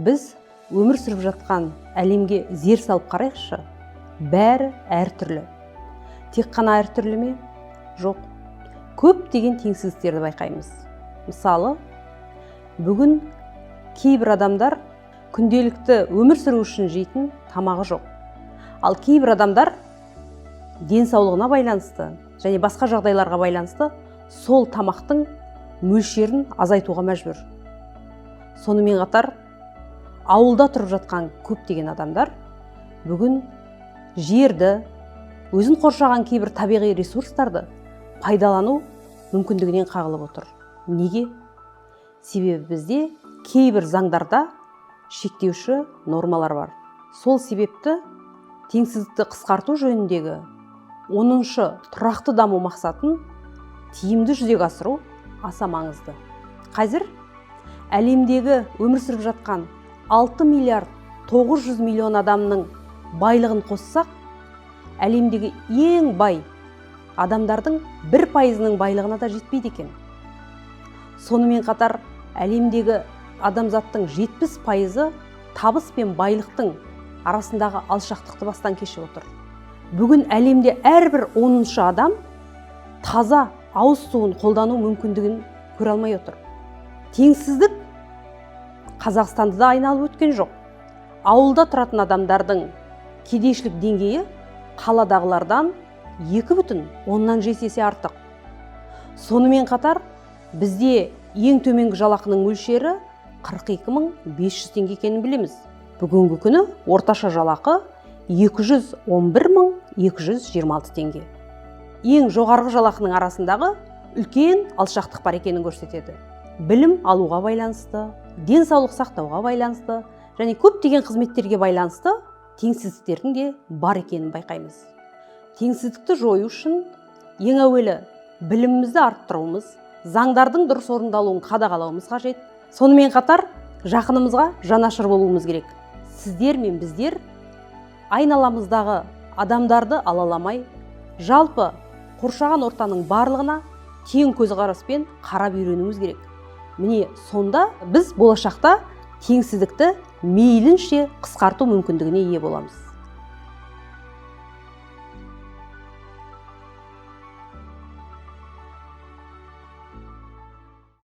Біз өмір сүріп жатқан әлемге зер салып қарайықшы, бәрі әртүрлі. Тек қана әртүрлі ме? Жоқ. Көптеген теңсіздіктерді байқаймыз. Мысалы, бүгін кейбір адамдар күнделікті өмір сүру үшін жейтін тамағы жоқ. Ал кейбір адамдар денсаулығына байланысты және басқа жағдайларға байланысты сол тамақтың мөлшерін азайтуға мәжбүр. Сонымен қатар, ауылда тұрып жатқан көптеген адамдар бүгін жерді, өзін қоршаған кейбір табиғи ресурстарды пайдалану мүмкіндігінен қағылып отыр. Неге? Себебі бізде кейбір заңдарда шектеуші нормалар бар. Сол себепті теңсіздікті қысқарту жөніндегі 10-шы тұрақты даму мақсатын тиімді жүзеге асыру аса маңызды. Қазір әлемдегі өмір сүріп жатқан 6 миллиард 900 миллион адамның байлығын қоссақ, әлемдегі ең бай адамдардың 1%-ның байлығына да жетпейді екен. Сонымен қатар әлемдегі адамзаттың 70%-ы табыс пен байлықтың арасындағы алшақтықты бастан кешіп отыр. Бүгін әлемде әрбір 10-шы адам таза ауыз суын қолдану мүмкіндігін көре алмай отыр. Теңсіздік Қазақстанды да айналып өткен жоқ. Ауылда тұратын адамдардың кедейшілік деңгейі қаладағылардан 2,10 есе артық. Сонымен қатар бізде ең төменгі жалақының мөлшері 42.500 теңге екенін білеміз. Бүгінгі күні орташа жалақы 211.226 теңге. Ең жоғарғы жалақының арасындағы үлкен алшақтық бар екенін көрсетеді. Білім алуға байланысты, денсаулық сақтауға байланысты және көптеген қызметтерге байланысты теңсіздіктердің де бар екенін байқаймыз. Теңсіздікті жою үшін ең әуелі білімімізді арттыруымыз, заңдардың дұрыс орындалуын қадағалауымыз қажет. Сонымен қатар жақынымызға жанашыр болуымыз керек. Сіздер мен біздер айналамыздағы адамдарды алаламай, жалпы қоршаған ортаның барлығына тең көзқараспен қарап үйренуіміз керек. Міне сонда біз болашақта теңсіздікті мейлінше қысқарту мүмкіндігіне ие боламыз.